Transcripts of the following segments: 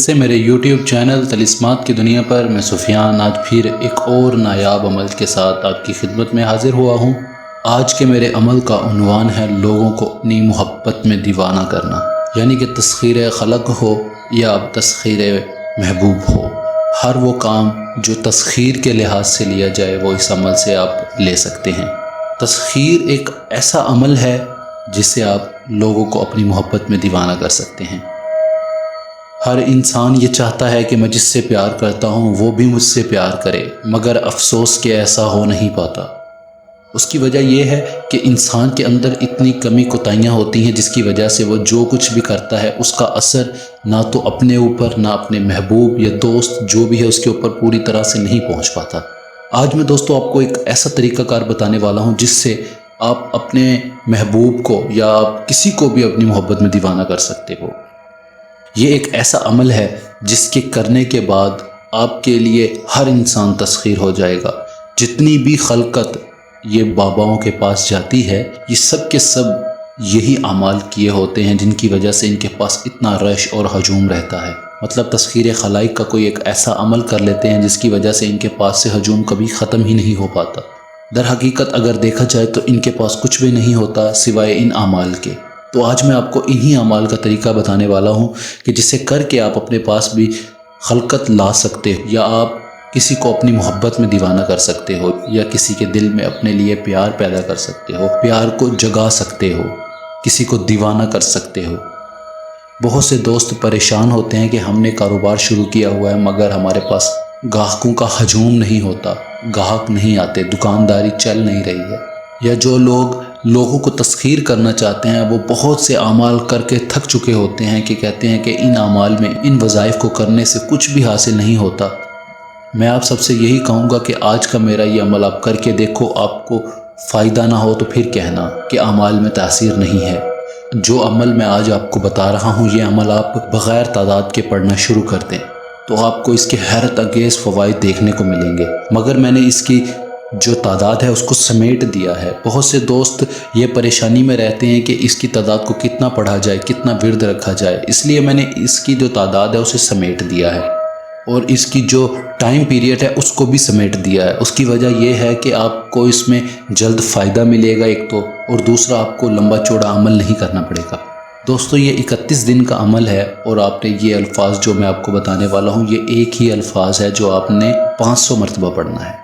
से मेरे YouTube channel तलिस्मात की दुनिया पर मैं सुफियान आज फिर एक और नायाब अमल के साथ आपकी खिदमत में हाजिर हुआ हूँ। आज के मेरे अमल का उन्वान है लोगों को अपनी मोहब्बत में दीवाना करना, यानी कि तस्खीर खलक हो या अब तस्खीर महबूब हो। हर वो काम जो तस्खीर के लिहाज से लिया जाए वो इस अमल से आप ले सकते हैं। तस्खीर एक ऐसा अमल है जिससे आप लोगों को अपनी मोहब्बत में दीवाना कर सकते हैं। हर इंसान ये चाहता है कि मैं जिससे प्यार करता हूँ वो भी मुझसे प्यार करे, मगर अफसोस कि ऐसा हो नहीं पाता। उसकी वजह यह है कि इंसान के अंदर इतनी कमी कोताहियाँ होती हैं जिसकी वजह से वो जो कुछ भी करता है उसका असर ना तो अपने ऊपर ना अपने महबूब या दोस्त जो भी है उसके ऊपर पूरी तरह से नहीं पहुँच पाता। आज मैं दोस्तों आपको एक ऐसा तरीक़ाकार बताने वाला हूँ जिससे आप अपने महबूब को या आप किसी को भी अपनी मोहब्बत में दीवाना कर सकते हो। ये एक ऐसा अमल है जिसके करने के बाद आपके लिए हर इंसान तस्खीर हो जाएगा। जितनी भी खलकत ये बाबाओं के पास जाती है ये सब के सब यही अमाल किए होते हैं जिनकी वजह से इनके पास इतना रश और हजूम रहता है। मतलब तस्खीर खलाइक का कोई एक ऐसा अमल कर लेते हैं जिसकी वजह से इनके पास से हजूम कभी ख़त्म ही नहीं हो पाता। दर हकीकत अगर देखा जाए तो इनके पास कुछ भी नहीं होता सिवाय इन अमाल के। तो आज मैं आपको इन्हीं अमाल का तरीका बताने वाला हूँ कि जिसे करके आप अपने पास भी खलकत ला सकते हो, या आप किसी को अपनी मोहब्बत में दीवाना कर सकते हो, या किसी के दिल में अपने लिए प्यार पैदा कर सकते हो, प्यार को जगा सकते हो, किसी को दीवाना कर सकते हो। बहुत से दोस्त परेशान होते हैं कि हमने कारोबार शुरू किया हुआ है मगर हमारे पास ग्राहकों का हजूम नहीं होता, ग्राहक नहीं आते, दुकानदारी चल नहीं रही है। या जो लोगों को तस्खीर करना चाहते हैं वो बहुत से अमाल करके थक चुके होते हैं कि कहते हैं कि इन अमाल में, इन वज़ाइफ को करने से कुछ भी हासिल नहीं होता। मैं आप सबसे यही कहूँगा कि आज का मेरा ये अमल आप करके देखो, आपको फ़ायदा ना हो तो फिर कहना कि अमाल में तासीर नहीं है। जो अमल मैं आज आपको बता रहा हूँ ये अमल आप बग़ैर तादाद के पढ़ना शुरू कर दें तो आपको इसके हैरत अंगेज़ फ़वाइद देखने को मिलेंगे, मगर मैंने इसकी जो तादाद है उसको समेट दिया है। बहुत से दोस्त ये परेशानी में रहते हैं कि इसकी तादाद को कितना पढ़ा जाए, कितना विर्द रखा जाए, इसलिए मैंने इसकी जो तादाद है उसे समेट दिया है और इसकी जो टाइम पीरियड है उसको भी समेट दिया है। उसकी वजह यह है कि आपको इसमें जल्द फ़ायदा मिलेगा एक तो, और दूसरा आपको लंबा चौड़ा अमल नहीं करना पड़ेगा। दोस्तों ये 31 दिन का अमल है और आपने ये अल्फाज जो मैं आपको बताने वाला हूँ ये एक ही अल्फाज है जो आपने 500 मरतबा पढ़ना है।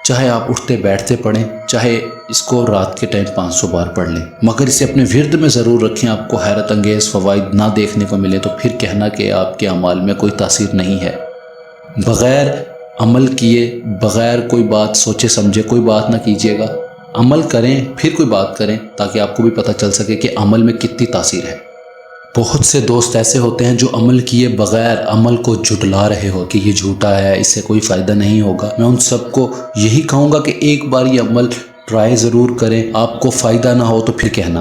चाहे आप उठते बैठते पढ़ें, चाहे इसको रात के टाइम 500 बार पढ़ लें, मगर इसे अपने विर्द में ज़रूर रखें। आपको हैरत अंगेज़ फ़वाइद ना देखने को मिले तो फिर कहना कि आपके अमाल में कोई तासीर नहीं है। बग़ैर अमल किए, बग़ैर कोई बात सोचे समझे कोई बात ना कीजिएगा। अमल करें फिर कोई बात करें ताकि आपको भी पता चल सके कि अमल में कितनी तासीर है। बहुत से दोस्त ऐसे होते हैं जो अमल किए बग़ैर अमल को झुटला रहे हो कि ये झूठा है, इससे कोई फ़ायदा नहीं होगा। मैं उन सबको यही कहूँगा कि एक बार ये अमल ट्राई ज़रूर करें, आपको फ़ायदा ना हो तो फिर कहना।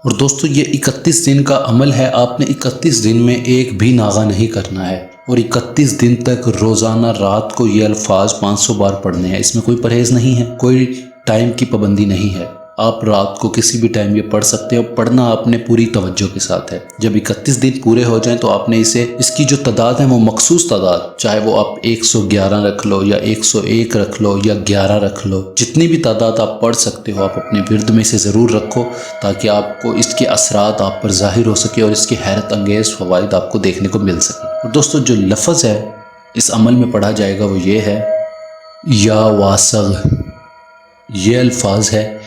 और दोस्तों ये 31 दिन का अमल है, आपने 31 दिन में एक भी नागा नहीं करना है और 31 दिन तक रोज़ाना रात को ये अल्फाज 500 बार पढ़ने हैं। इसमें कोई परहेज़ नहीं है, कोई टाइम की पाबंदी नहीं है। आप रात को किसी भी टाइम ये पढ़ सकते हो। पढ़ना आपने पूरी तवज्जो के साथ है। जब 31 दिन पूरे हो जाएं तो आपने इसकी जो तादाद है वो मखसूस तादाद, चाहे वो आप 111 रख लो या 101 रख लो या 11 रख लो, जितनी भी तादाद आप पढ़ सकते हो आप अपने विर्द में से ज़रूर रखो ताकि आपको इसके असरात आप पर ज़ाहिर हो सके और इसके हैरत अंगेज़ फ़वाइद आपको देखने को मिल सके। और दोस्तों जो लफ्ज़ है इस अमल में पढ़ा जाएगा वो ये है या वासग। ये अल्फाज है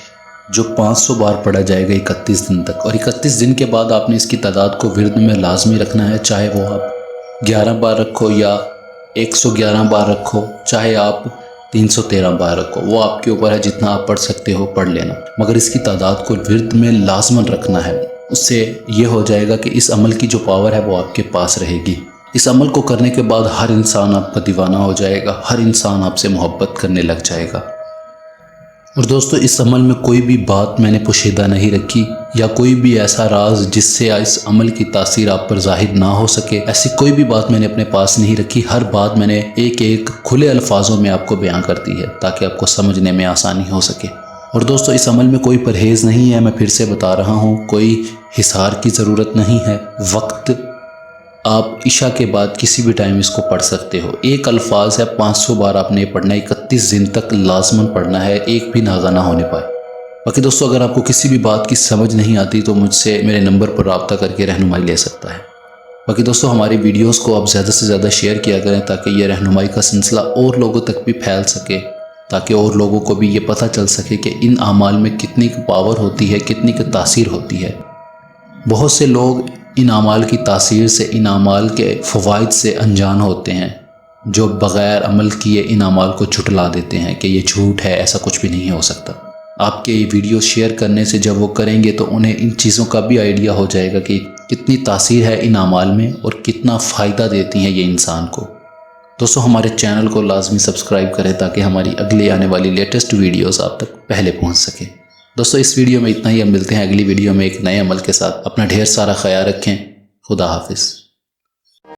जो 500 बार पढ़ा जाएगा 31 दिन तक, और 31 दिन के बाद आपने इसकी तादाद को विर्द में लाजमी रखना है। चाहे वो आप 11 बार रखो या 111 बार रखो, चाहे आप 313 बार रखो, वो आपके ऊपर है। जितना आप पढ़ सकते हो पढ़ लेना, मगर इसकी तादाद को विर्द में लाजमन रखना है। उससे ये हो जाएगा कि इस अमल की जो पावर है वो आपके पास रहेगी। इस अमल को करने के बाद हर इंसान आपका दीवाना हो जाएगा, हर इंसान आपसे मोहब्बत करने लग जाएगा। और दोस्तों इस अमल में कोई भी बात मैंने पोशीदा नहीं रखी या कोई भी ऐसा राज जिससे इस अमल की तासीर आप पर ज़ाहिर ना हो सके, ऐसी कोई भी बात मैंने अपने पास नहीं रखी। हर बात मैंने एक एक खुले अल्फाजों में आपको बयां कर दी है ताकि आपको समझने में आसानी हो सके। और दोस्तों इस अमल में कोई परहेज़ नहीं है, मैं फिर से बता रहा हूँ, कोई हिसार की ज़रूरत नहीं है। वक्त آپ عشاء کے بعد کسی بھی ٹائم اس کو پڑھ سکتے ہو۔ ایک الفاظ ہے، 500 بار آپ نے پڑھنا ہے، 31 دن تک لازماً پڑھنا ہے، ایک بھی ناغہ نہ ہونے پائے۔ باقی دوستو اگر آپ کو کسی بھی بات کی سمجھ نہیں آتی تو مجھ سے میرے نمبر پر رابطہ کر کے رہنمائی لے سکتا ہے۔ باقی دوستو ہماری ویڈیوز کو آپ زیادہ سے زیادہ شیئر کیا کریں تاکہ یہ رہنمائی کا سلسلہ اور لوگوں تک بھی پھیل سکے، تاکہ اور لوگوں کو بھی یہ پتہ چل سکے کہ ان اعمال میں کتنی پاور ہوتی ہے، کتنی کی تاثیر ہوتی ہے۔ بہت سے لوگ ان اعمال کی تاثیر سے، ان اعمال کے فوائد سے انجان ہوتے ہیں، جو بغیر عمل کیے ان اعمال کو جھٹلا دیتے ہیں کہ یہ جھوٹ ہے، ایسا کچھ بھی نہیں ہو سکتا۔ آپ کے یہ ویڈیو شیئر کرنے سے جب وہ کریں گے تو انہیں ان چیزوں کا بھی آئیڈیا ہو جائے گا کہ کتنی تاثیر ہے ان اعمال میں اور کتنا فائدہ دیتی ہیں یہ انسان کو۔ دوستو ہمارے چینل کو لازمی سبسکرائب کریں تاکہ ہماری اگلی آنے والی لیٹسٹ ویڈیوز آپ تک پہلے پہنچ سکیں۔ دوستو اس ویڈیو میں اتنا ہی، ہم ملتے ہیں اگلی ویڈیو میں ایک نئے عمل کے ساتھ۔ اپنا ڈھیر سارا خیال رکھیں۔ خدا حافظ۔